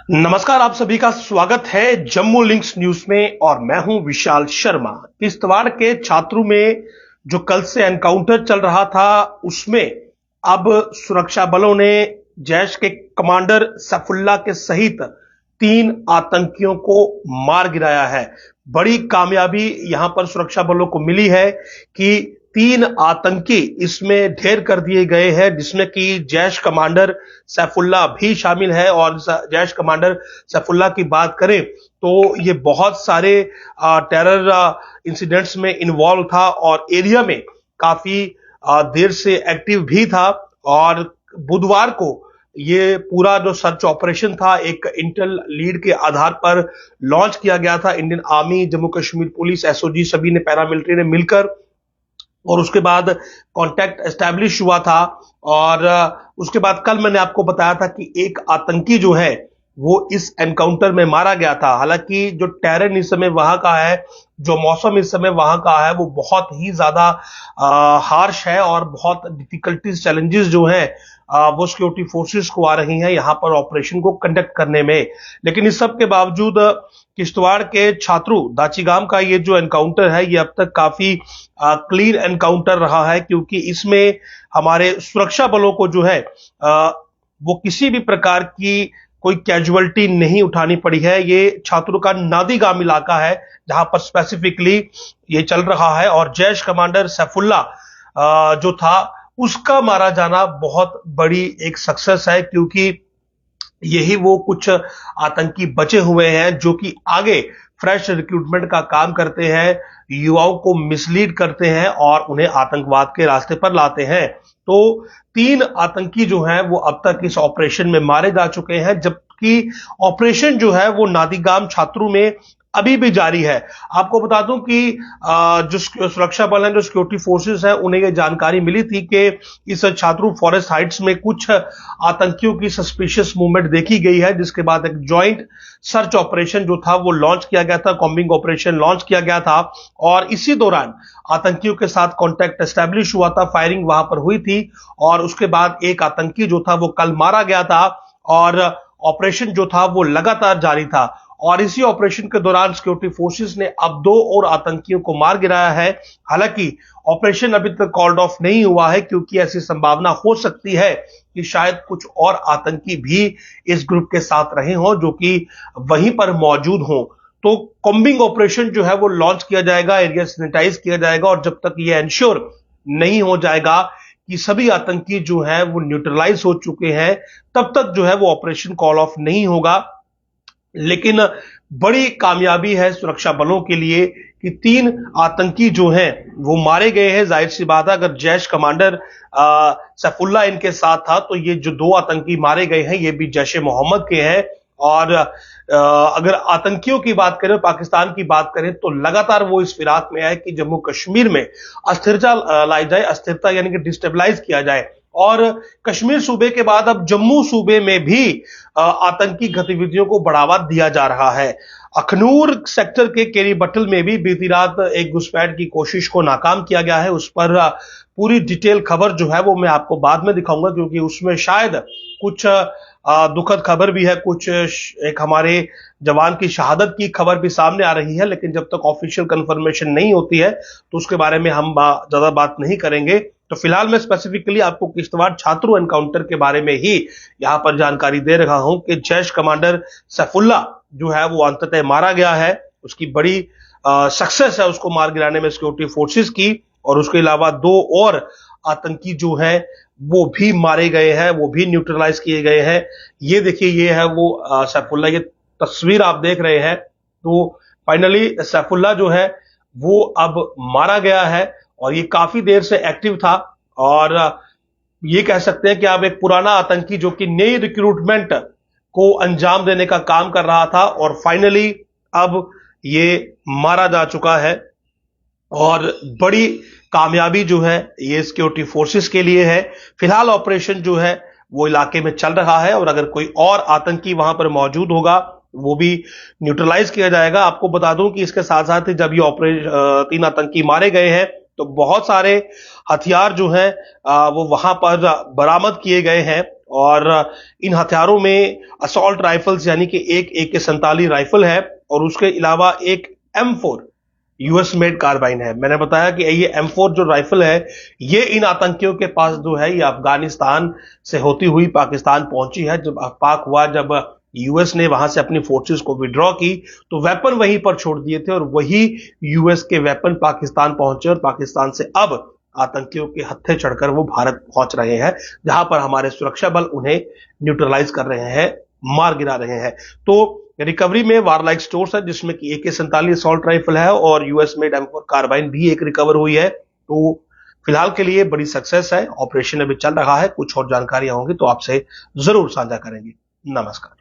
नमस्कार, आप सभी का स्वागत है जम्मू लिंक्स न्यूज में और मैं हूं विशाल शर्मा। किश्तवाड़ के छात्रों में जो कल से एनकाउंटर चल रहा था उसमें अब सुरक्षा बलों ने जैश के कमांडर सैफुल्लाह के सहित 3 आतंकियों को मार गिराया है। बड़ी कामयाबी यहां पर सुरक्षा बलों को मिली है कि 3 आतंकी इसमें ढेर कर दिए गए हैं, जिसमें कि जैश कमांडर सैफुल्लाह भी शामिल है। और जैश कमांडर सैफुल्लाह की बात करें तो ये बहुत सारे टेरर इंसिडेंट्स में इन्वॉल्व था और एरिया में काफी देर से एक्टिव भी था। और बुधवार को ये पूरा जो सर्च ऑपरेशन था एक इंटेल लीड के आधार पर लॉन्च किया गया था। Indian army, Jammu Kashmir police, SOG सभी ने, पैरामिलिट्री ने मिलकर, और उसके बाद कांटेक्ट एस्टैब्लिश हुआ था। और उसके बाद कल मैंने आपको बताया था कि एक आतंकी जो है वो इस एनकाउंटर में मारा गया था। हालांकि जो टेरेन इस समय वहां का है, जो मौसम इस समय वहां का है, वो बहुत ही ज्यादा हार्श है और बहुत डिफिकल्टीज, चैलेंजेस जो है वो सिक्योरिटी फोर्सेस को आ रही हैं यहां पर ऑपरेशन को कंडक्ट करने में। लेकिन इस सब के बावजूद किश्तवाड़ के छात्रों दाचीगाम का ये जो एनकाउंटर है ये अब तक काफी क्लीन एनकाउंटर रहा है, क्योंकि इसमें हमारे सुरक्षा बलों को जो है वो किसी भी प्रकार की कोई कैजुअलिटी नहीं उठानी पड़ी है। ये छात्रों का नादीगाम इलाका है जहां पर स्पेसिफिकली ये चल रहा है। और जैश कमांडर सैफुल्लाह जो था उसका मारा जाना बहुत बड़ी एक सक्सेस है, क्योंकि यही वो कुछ आतंकी बचे हुए हैं जो कि आगे फ्रेश रिक्रूटमेंट का काम करते हैं, युवाओं को मिसलीड करते हैं और उन्हें आतंकवाद के रास्ते पर लाते हैं। तो 3 आतंकी जो हैं वो अब तक इस ऑपरेशन में मारे जा चुके हैं, जबकि ऑपरेशन जो है वो नादीगाम छात्रों में अभी भी जारी है। आपको बता दूं कि जो सुरक्षा बल हैं, जो सिक्योरिटी फोर्सेस हैं, उन्हें यह जानकारी मिली थी कि इस छात्रों फॉरेस्ट हाइट्स में कुछ आतंकियों की सस्पिशियस मूवमेंट देखी गई है, जिसके बाद एक ज्वाइंट सर्च ऑपरेशन जो था वो लॉन्च किया गया था, कॉम्बिंग ऑपरेशन लॉन्च किया गया था। और इसी दौरान आतंकियों के साथ कॉन्टैक्ट एस्टैब्लिश हुआ था, फायरिंग वहां पर हुई थी और उसके बाद एक आतंकी जो था वो कल मारा गया था और ऑपरेशन जो था वो लगातार जारी था। और इसी ऑपरेशन के दौरान सिक्योरिटी फोर्सेस ने अब 2 और आतंकियों को मार गिराया है। हालांकि ऑपरेशन अभी तक कॉल्ड ऑफ नहीं हुआ है, क्योंकि ऐसी संभावना हो सकती है कि शायद कुछ और आतंकी भी इस ग्रुप के साथ रहे हों जो कि वहीं पर मौजूद हों। तो कॉम्बिंग ऑपरेशन जो है वो लॉन्च किया जाएगा, एरिया सैनिटाइज किया जाएगा, और जब तक ये एंश्योर नहीं हो जाएगा कि सभी आतंकी जो है वो न्यूट्रलाइज हो चुके हैं, तब तक जो है वो ऑपरेशन कॉल ऑफ नहीं होगा। लेकिन बड़ी कामयाबी है सुरक्षा बलों के लिए कि 3 आतंकी जो हैं वो मारे गए हैं। जाहिर सी बात है, अगर जैश कमांडर सैफुल्लाह इनके साथ था तो ये जो 2 आतंकी मारे गए हैं ये भी जैश ए मोहम्मद के हैं। और अगर आतंकियों की बात करें, पाकिस्तान की बात करें, तो लगातार वो इस फिराक में है कि जम्मू कश्मीर में अस्थिरता लाई जाए, अस्थिरता यानी कि डिस्टेबलाइज किया जाए। और कश्मीर सूबे के बाद अब जम्मू सूबे में भी आतंकी गतिविधियों को बढ़ावा दिया जा रहा है। अखनूर सेक्टर के केरी बटल में भी बीती रात एक घुसपैठ की कोशिश को नाकाम किया गया है। उस पर पूरी डिटेल खबर जो है वो मैं आपको बाद में दिखाऊंगा, क्योंकि उसमें शायद कुछ दुखद खबर भी है, कुछ एक हमारे जवान की शहादत की खबर भी सामने आ रही है। लेकिन जब तक ऑफिशियल कंफर्मेशन नहीं होती है तो उसके बारे में हम ज्यादा बात नहीं करेंगे। तो फिलहाल मैं स्पेसिफिकली आपको किश्तवाड़ छात्रों एनकाउंटर के बारे में ही यहां पर जानकारी दे रहा हूं कि जैश कमांडर सैफुल्लाह जो है वो अंततः मारा गया है। उसकी बड़ी सक्सेस है उसको मार गिराने में सिक्योरिटी फोर्सेस की। और उसके अलावा 2 और आतंकी जो है वो भी मारे गए हैं, वो भी न्यूट्रलाइज किए गए हैं। ये देखिए, ये है वो सैफुल्लाह, ये तस्वीर आप देख रहे हैं। तो फाइनली सैफुल्लाह जो है वो अब मारा गया है और ये काफी देर से एक्टिव था। और ये कह सकते हैं कि अब एक पुराना आतंकी जो कि नई रिक्रूटमेंट को अंजाम देने का काम कर रहा था और फाइनली अब ये मारा जा चुका है। और बड़ी कामयाबी जो है ये सिक्योरिटी फोर्सेस के लिए है। फिलहाल ऑपरेशन जो है वो इलाके में चल रहा है और अगर कोई और आतंकी वहां पर मौजूद होगा वो भी न्यूट्रलाइज किया जाएगा। आपको बता दूं कि इसके साथ साथ जब ये 3 आतंकी मारे गए हैं तो बहुत सारे हथियार जो हैं वो वहां पर बरामद किए गए हैं और इन हथियारों में असॉल्ट राइफल्स यानी कि एक AK-47 राइफल है और उसके अलावा एक M4 यूएस मेड कार्बाइन है। मैंने बताया कि ये M4 जो राइफल है ये इन आतंकियों के पास जो है ये अफगानिस्तान से होती हुई पाकिस्तान पहुंची है। जब पाक हुआ, जब यूएस ने वहां से अपनी फोर्सेस को विड्रॉ की तो वेपन वहीं पर छोड़ दिए थे और वही यूएस के वेपन पाकिस्तान पहुंचे और पाकिस्तान से अब आतंकियों के हत्थे चढ़कर वो भारत पहुंच रहे हैं, जहां पर हमारे सुरक्षा बल उन्हें न्यूट्रलाइज कर रहे हैं, मार गिरा रहे हैं। तो रिकवरी में वारलाइक स्टोर्स है जिसमें कि AK-47 असॉल्ट राइफल है और यूएस मेड M4 कार्बाइन भी एक रिकवर हुई है। तो फिलहाल के लिए बड़ी सक्सेस है, ऑपरेशन अभी चल रहा है। कुछ और जानकारियां होंगी तो आपसे जरूर साझा करेंगे। नमस्कार।